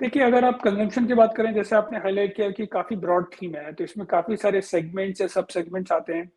देखिए, अगर आप कंजम्पशन की बात करें, जैसे आपने हाइलाइट किया कि काफ़ी ब्रॉड थीम है, तो इसमें काफ़ी सारे सेगमेंट्स या सब सेगमेंट्स आते हैं।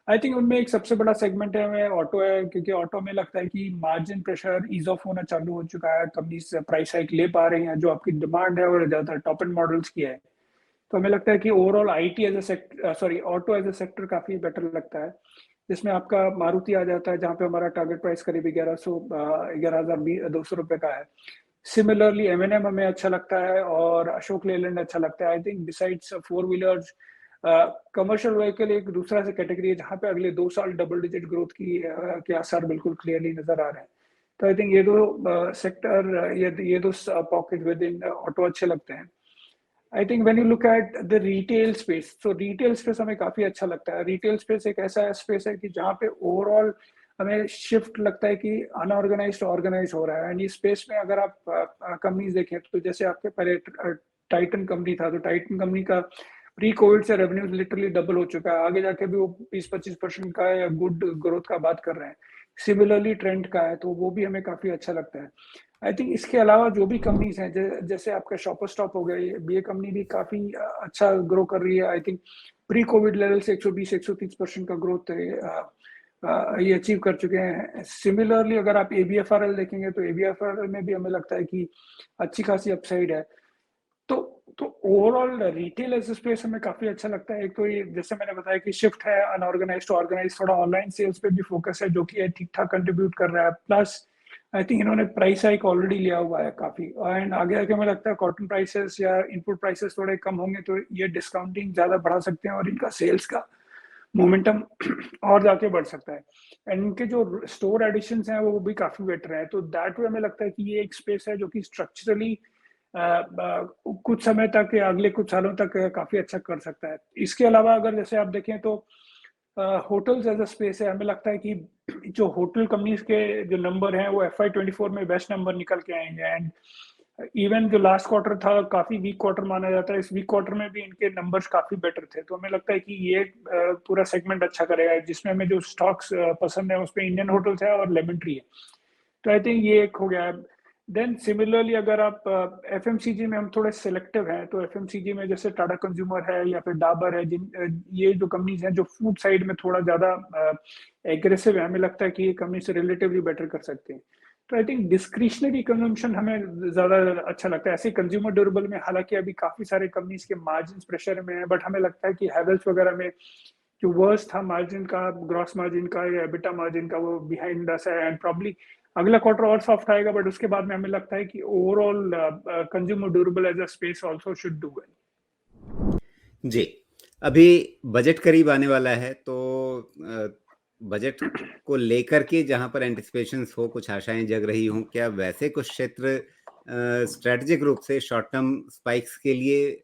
आई थिंक उनमें एक सबसे बड़ा सेगमेंट है हमें ऑटो है, क्योंकि ऑटो में लगता है कि मार्जिन प्रेशर ईज़ ऑफ होना चालू हो चुका है, कंपनीज़ प्राइस हाइक ले पा रही हैं, जो आपकी डिमांड है और ज़्यादातर टॉप एंड मॉडल्स की है। तो हमें लगता है कि overall IT as a auto as a sector काफ़ी बेटर लगता है। जिसमें आपका मारुति आ जाता है, जहाँ पे हमारा टारगेट प्राइस करीब 11,200 रुपए का है। सिमिलरली एम&एम हमें अच्छा लगता है और अशोक लेलैंड अच्छा लगता है। I think besides four wheelers, commercial vehicle एक दूसरा से कैटेगरी है जहाँ पे अगले 2 साल डबल डिजिट ग्रोथ के आसार बिल्कुल क्लियरली नजर आ रहे हैं। तो आई थिंक ये दो सेक्टर, ये दो पॉकेट विद इन ऑटो अच्छे लगते हैं। I think when you look at the retail space, तो रिटेल स्पेस हमें काफी अच्छा लगता है। रिटेल स्पेस एक ऐसा स्पेस है कि जहाँ पे ओवरऑल हमें शिफ्ट लगता है कि अनऑर्गेनाइज ऑर्गेनाइज हो रहा है। एंड इस स्पेस में अगर आप कंपनीज देखें, तो जैसे आपके पहले टाइटन कंपनी था, तो टाइटन कंपनी का प्री कोविड से रेवेन्यू लिटरली डबल हो चुका है। आगे जाके भी वो 20-25% का या गुड ग्रोथ का बात कर रहे हैं। सिमिलरली ट्रेंड का है, तो वो भी हमें काफी अच्छा लगता है। आई थिंक इसके अलावा जो भी कंपनीज हैं, जैसे आपका शॉपर स्टॉप हो गई, ये कंपनी भी काफी अच्छा ग्रो कर रही है। I think pre Covid level से 120-130% का ग्रोथ ये अचीव कर चुके हैं। सिमिलरली अगर आप एबीएफआरएल देखेंगे, तो एबीएफआरएल में भी हमें लगता है कि अच्छी खासी अपसाइड है। तो तो ओवरऑल रिटेल एज स्पेस हमें काफी अच्छा लगता है। एक तो ये जैसे मैंने बताया कि शिफ्ट है अनऑर्गेनाइज टू ऑर्गेनाइज, थोड़ा ऑनलाइन सेल्स पे भी फोकस है, जो कि ठीक ठाक कंट्रीब्यूट कर रहा है। प्लस आई थिंक इन्होंने प्राइस हाइक ऑलरेडी लिया हुआ है काफी, एंड आगे आगे हमें लगता है कॉटन प्राइसेस या इनपुट प्राइसेस थोड़े कम होंगे, तो ये डिस्काउंटिंग ज्यादा बढ़ा सकते हैं और इनका सेल्स का मोमेंटम और जाके बढ़ सकता है। एंड इनके जो स्टोर एडिशंस हैं वो भी काफी बेटर है। तो दैट वे हमें लगता है कि ये एक स्पेस है जो कि स्ट्रक्चरली कुछ समय तक या अगले कुछ सालों तक काफी अच्छा कर सकता है। इसके अलावा अगर जैसे आप देखें, तो होटल्स एज अ स्पेस है। हमें लगता है कि जो होटल कंपनीज के जो नंबर हैं वो FY24 में बेस्ट नंबर निकल के आएंगे। एंड इवन जो लास्ट क्वार्टर था, काफी वीक क्वार्टर माना जाता है, इस वीक क्वार्टर में भी इनके नंबर्स काफी बेटर थे। तो हमें लगता है कि ये पूरा सेगमेंट अच्छा करेगा। जिसमें हमें जो स्टॉक्स पसंद है उसमें इंडियन होटल्स है और लेमन ट्री है। तो आई थिंक ये एक हो गया है। देन सिमिलरली अगर आप एफएमसीजी में हम थोड़े सिलेक्टिव हैं, तो एफएमसीजी में जैसे टाटा कंज्यूमर है या फिर डाबर है, ये जो कंपनीज हैं जो फूड साइड में थोड़ा ज्यादा एग्रेसिव है, हमें लगता है कि ये कंपनी से रिलेटिवली बेटर कर सकते हैं। तो आई थिंक डिस्क्रिशनरी कंजम्पशन हमें ज्यादा अच्छा लगता है। ऐसे कंज्यूमर ड्यूरेबल में हालांकि अभी काफी सारे कंपनीज के मार्जिन प्रेशर में है, बट हमें लगता है कि हैवेल्स वगैरह में जो वर्स था मार्जिन का, ग्रॉस मार्जिन का या एबिटा मार्जिन का, वो बिहाइंड अस है। एंड प्रॉब्ली अगला क्वार्टर और सॉफ्ट आएगा, बट उसके बाद में हमें लगता है कि overall consumer durable as a space also should do well. जी। अभी बजट करीब आने वाला है, तो बजट को लेकर के जहां पर एंटिसिपेशंस हो, कुछ आशाएं जग रही हों, क्या वैसे कुछ क्षेत्र स्ट्रेटेजिक रूप से शॉर्ट टर्म स्पाइक्स के लिए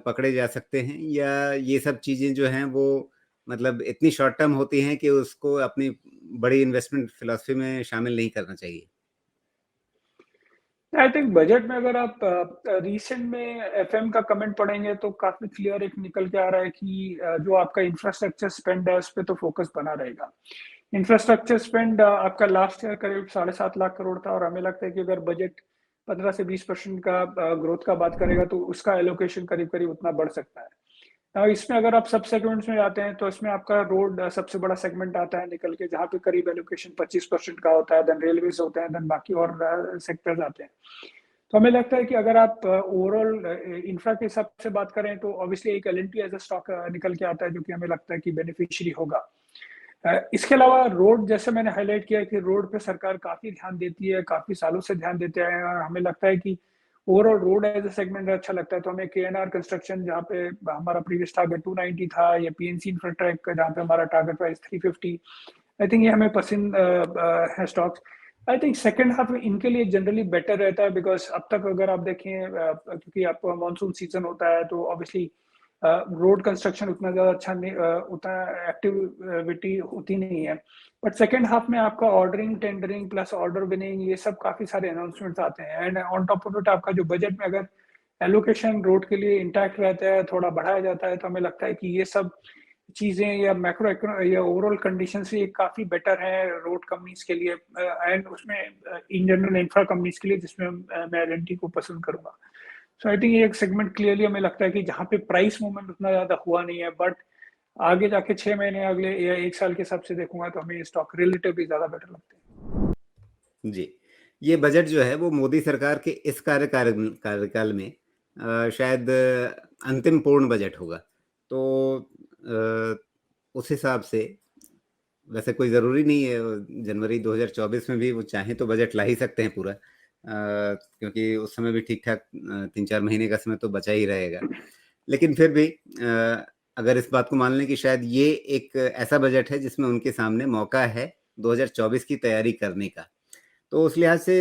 पकड़े जा सकते हैं, या ये सब चीजें जो हैं वो मतलब इतनी शॉर्ट टर्म होती हैं कि उसको अपनी बड़ी इन्वेस्टमेंट फिलॉसफी में शामिल नहीं करना चाहिए? आई थिंक बजट में अगर आप रिसेंट में एफएम का कमेंट पढ़ेंगे, तो काफी क्लियर एक निकल के आ रहा है कि जो आपका इंफ्रास्ट्रक्चर स्पेंड है उस पर तो फोकस बना रहेगा। इंफ्रास्ट्रक्चर स्पेंड आपका लास्ट ईयर करीब 7.5 लाख करोड़ था, और हमें लगता है कि अगर बजट 15 से 20% का ग्रोथ का बात करेगा, तो उसका एलोकेशन करीब करीब उतना बढ़ सकता है। इसमें अगर आप सब सेगमेंट्स में जाते हैं, तो इसमें आपका रोड सबसे बड़ा सेगमेंट आता है निकल के, जहाँ पे करीब एलोकेशन 25% का होता है। देन रेलवेज होते हैं, देन बाकी और सेक्टर्स आते हैं। तो हमें लगता है कि अगर आप ओवरऑल इंफ्रा के हिसाब से बात करें, तो ऑब्वियसली एक एलएनटी एज अ स्टॉक निकल के आता है, जो कि हमें लगता है कि बेनिफिशियरी होगा। इसके अलावा रोड, जैसे मैंने हाईलाइट किया कि रोड पे सरकार काफी ध्यान देती है, काफी सालों से ध्यान देते हैं, और हमें लगता है कि overall road as a segment अच्छा लगता है। तो हमें केएनआर कंस्ट्रक्शन, जहाँ पे हमारा प्रीवियस टारगेट 290 था, या पीएनसी इंफ्राटेक जहाँ पे हमारा टारगेट प्राइस 350, आई थिंक ये हमें पसंद है stocks. I think second half में इनके लिए जनरली बेटर रहता है, बिकॉज अब तक अगर आप देखें, क्योंकि आपका मानसून सीजन होता है, तो ऑब्वियसली रोड कंस्ट्रक्शन उतना ज्यादा अच्छा नहीं, उतना एक्टिविटी होती नहीं है। बट सेकेंड हाफ में आपका ordering, tendering plus order winning, ये सब काफी सारे अनाउंसमेंट्स आते हैं। And on top of it आपका जो बजट में अगर एलोकेशन रोड के लिए इंटैक्ट रहता है, थोड़ा बढ़ाया जाता है, तो हमें लगता है कि ये सब चीजें या मैक्रो या ओवरऑल कंडीशन से काफी बेटर है रोड कंपनीज के लिए, एंड उसमें इन जनरल इंफ्रा कंपनीज के लिए, जिसमें मैं एलएनटी को पसंद करूंगा। सो आई थिंक ये एक सेगमेंट क्लियरली हमें लगता है कि जहाँ पे प्राइस मूवमेंट उतना ज़्यादा हुआ नहीं है, बट आगे जाके 6 महीने अगले या 1 साल के हिसाब से देखूँगा तो हमें ये स्टॉक रिलेटिवली ज़्यादा बेटर लगते हैं। जी। ये बजट जो है वो मोदी सरकार के इस कार्यकाल में शायद अंतिम पूर्ण बजट होगा। तो उस हिसाब से वैसे कोई ज़रूरी नहीं है, जनवरी 2024 में भी वो चाहें तो बजट ला ही सकते हैं पूरा, क्योंकि उस समय भी ठीक-ठाक 3-4 महीने का समय तो बचा ही रहेगा। लेकिन फिर भी अगर इस बात को मान लें कि शायद ये एक ऐसा बजट है जिसमें उनके सामने मौका है 2024 की तैयारी करने का। तो उस लिहाज से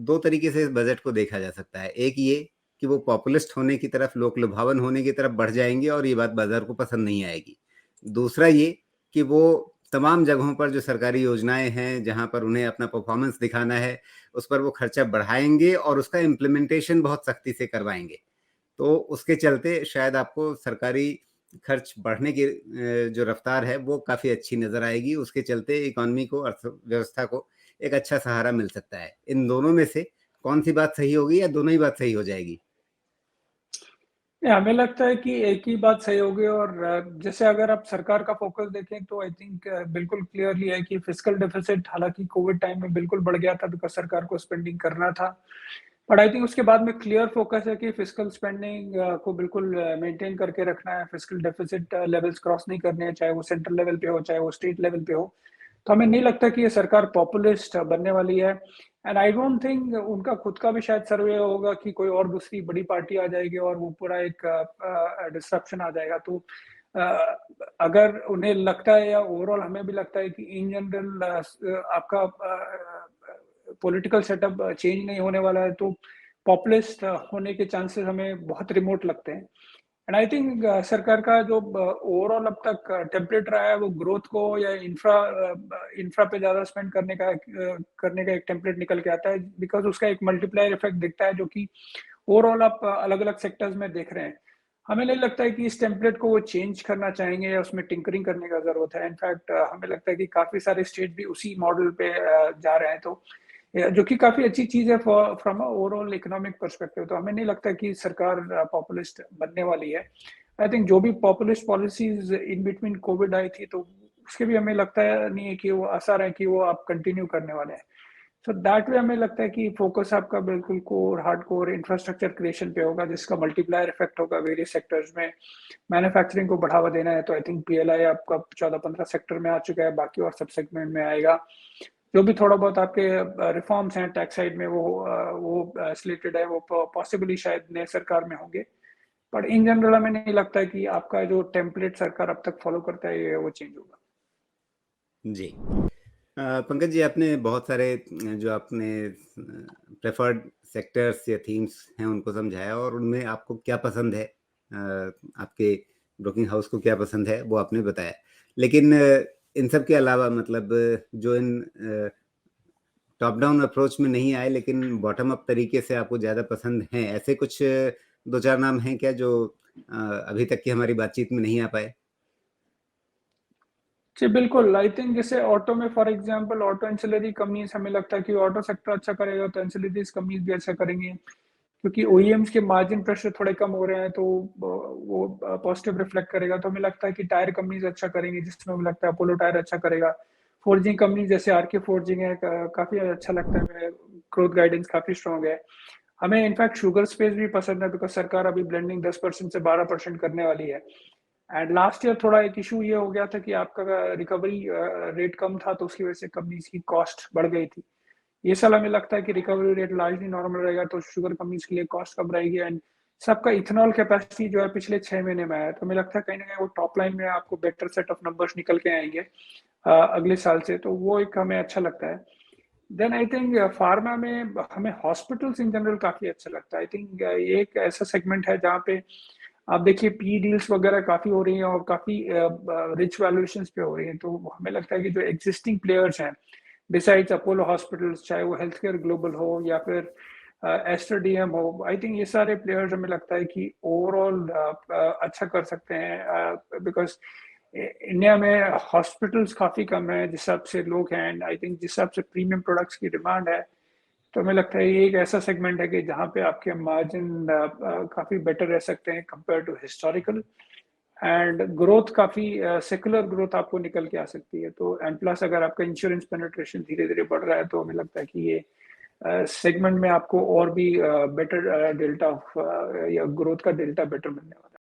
2 तरीके से इस बजट को देखा जा सकता है। एक ये कि वो पॉपुलिस्ट होने की तरफ, लोक लुभावन होने की तरफ बढ़ जाएँगे और ये बात बाज़ार को पसंद नहीं आएगी। दूसरा ये कि वो तमाम जगहों पर जो सरकारी योजनाएँ हैं, जहाँ पर उन्हें अपना परफ़ॉर्मेंस दिखाना है, उस पर वो खर्चा बढ़ाएँगे और उसका इम्प्लीमेंटेशन बहुत सख्ती से करवाएँगे। तो उसके चलते शायद आपको सरकारी खर्च बढ़ने की जो रफ़्तार है वो काफ़ी अच्छी नज़र आएगी। उसके चलते इकॉनमी को, अर्थव्यवस्था को एक अच्छा सहारा मिल सकता है। इन दोनों में से कौन-सी बात सही होगी या दोनों ही बात सही हो जाएगी? हमें लगता है कि एक ही बात सही होगी और जैसे अगर आप सरकार का फ़ोकस देखें तो आई थिंक बिल्कुल क्लियरली है कि फिस्कल डेफ़िसिट हालाँकि कोविड टाइम में बिल्कुल बढ़ गया था बिकॉज़ सरकार को स्पेंडिंग करना था। बट आई थिंक उसके बाद में क्लियर फ़ोकस है कि फिस्कल स्पेंडिंग को बिल्कुल मेंटेन करके रखना है, फिस्कल डेफ़िसिट लेवल्स क्रॉस नहीं करने हैं, चाहे वो सेंट्रल लेवल पे हो, चाहे वो स्टेट लेवल पे हो। तो हमें नहीं लगता कि ये सरकार पॉपुलिस्ट बनने वाली है एंड आई डोंट थिंक उनका खुद का भी शायद सर्वे होगा कि कोई और दूसरी बड़ी पार्टी आ जाएगी और वो पूरा एक डिसरप्शन आ जाएगा। तो अ, अगर उन्हें लगता है या ओवरऑल हमें भी लगता है कि इन जनरल आपका पॉलिटिकल सेटअप चेंज नहीं होने वाला है, तो पॉपुलिस्ट होने के चांसेस हमें बहुत रिमोट लगते हैं। एंड आई थिंक सरकार का जो ओवरऑल अब तक टेम्पलेट रहा है वो ग्रोथ को या इंफ्रा पे ज़्यादा स्पेंड करने का एक टेम्पलेट निकल के आता है बिकॉज़ उसका एक मल्टीप्लायर इफेक्ट दिखता है जो कि ओवरऑल आप अलग-अलग सेक्टर्स में देख रहे हैं। हमें नहीं लगता है कि इस टेम्पलेट को वो चेंज करना चाहेंगे या उसमें टिंकरिंग करने का ज़रूरत है। इनफैक्ट हमें लगता है कि काफ़ी सारे स्टेट भी उसी मॉडल पे जा रहे हैं तो जो कि काफ़ी अच्छी चीज़ है from a overall economic perspective. तो हमें नहीं लगता कि सरकार पॉपुलिस्ट बनने वाली है। आई थिंक जो भी populist policies in between covid आई थी तो उसके भी हमें लगता है नहीं है कि वो आसार है कि वो आप कंटिन्यू करने वाले हैं। सो दैट वे हमें लगता है कि फोकस आपका बिल्कुल कोर हार्डकोर इंफ्रास्ट्रक्चर क्रिएशन पे होगा जिसका मल्टीप्लायर इफेक्ट होगा वेरियस सेक्टर्स में। मैन्युफैक्चरिंग को बढ़ावा देना है तो आई थिंक पीएलआई आपका 14-15 सेक्टर में आ चुका है, बाकी और सब सेगमेंट में आएगा। जो भी थोड़ा बहुत आपके रिफॉर्म्स हैं टैक्स साइड में वो स्लेटेड है वो पॉसिबली शायद नए सरकार में होंगे। बट इन जनरल हमें नहीं लगता है कि आपका जो टेम्पलेट सरकार अब तक फॉलो करता है वो चेंज होगा। जी। पंकज जी, आपने बहुत सारे जो आपने प्रेफर्ड सेक्टर्स या थीम्स हैं उनको समझाया और उनमें आपको क्या पसंद है, आपके ब्रोकिंग हाउस को क्या पसंद है वो आपने बताया। लेकिन इन सब के अलावा मतलब जो इन टॉप डाउन अप्रोच में नहीं आए लेकिन बॉटम अप तरीके से आपको ज़्यादा पसंद हैं, ऐसे कुछ 2-4 नाम हैं क्या जो अभी तक की हमारी बातचीत में नहीं आ पाए? जी, बिल्कुल। आई थिंक जैसे ऑटो में for example auto ancillary companies हमें लगता है कि ऑटो सेक्टर अच्छा करेगा तो एंसिलरीज़ कंपनीज़ भी अच्छा करेंगी। क्योंकि ओईएम्स के मार्जिन प्रेशर थोड़े कम हो रहे हैं तो वो पॉजिटिव रिफ्लेक्ट करेगा। तो हमें लगता है कि टायर कंपनीज़ अच्छा करेंगी जिसमें हमें लगता है अपोलो टायर अच्छा करेगा। फोर्जिंग कंपनी जैसे आरके फोर्जिंग है काफ़ी अच्छा लगता है हमें, ग्रोथ गाइडेंस काफ़ी स्ट्रॉन्ग है। हमें इनफैक्ट शुगर स्पेस भी पसंद है बिकॉज़ सरकार अभी ब्लेंडिंग 10% से 12% करने वाली है। एंड लास्ट ईयर थोड़ा एक इशू ये हो गया था कि आपका रिकवरी रेट कम था तो उसकी वजह से कंपनीज की कॉस्ट बढ़ गई थी। ये साल हमें लगता है कि रिकवरी रेट लार्जली नॉर्मल रहेगा तो शुगर कंपनीज के लिए कॉस्ट कम रहेगी एंड सबका इथेनॉल कैपेसिटी जो है पिछले 6 महीने में आया है। तो हमें लगता है कहीं न कहीं वो टॉप लाइन में आपको बेटर सेट ऑफ नंबर्स निकल के आएँगे अगले साल से, तो वो एक हमें अच्छा लगता है। देन आई थिंक फार्मा में हमें हॉस्पिटल्स इन जनरल काफ़ी अच्छा लगता है। आई थिंक ये एक ऐसा सेगमेंट है जहाँ पे आप देखिए पी डील्स वगैरह काफ़ी हो रही हैं और काफ़ी रिच वैल्यूएशंस पे हो रही हैं। तो हमें लगता है कि जो एक्जिस्टिंग प्लेयर्स हैं, बिसाइड्स अपोलो हॉस्पिटल्स, चाहे वो हेल्थ केयर ग्लोबल हो या फिर एस्टर डीएम हो, आई थिंक ये सारे प्लेयर्स हमें लगता है कि ओवरऑल अच्छा कर सकते हैं बिकॉज़ इंडिया में हॉस्पिटल्स काफ़ी कम हैं जिस हिसाब से लोग हैं एंड आई थिंक जिस हिसाब से प्रीमियम प्रोडक्ट्स की डिमांड है, तो हमें लगता है ये एक ऐसा सेगमेंट है कि जहाँ पे आपके मार्जिन काफ़ी बेटर रह सकते हैं compare to historical, and growth काफ़ी सेकुलर ग्रोथ आपको निकल के आ सकती है। तो एंड प्लस अगर आपका इंश्योरेंस पेनिट्रेशन धीरे-धीरे बढ़ रहा है, तो हमें लगता है कि ये सेगमेंट में आपको और भी बेटर डेल्टा ऑफ या ग्रोथ का डेल्टा बेटर मिलने वाला है।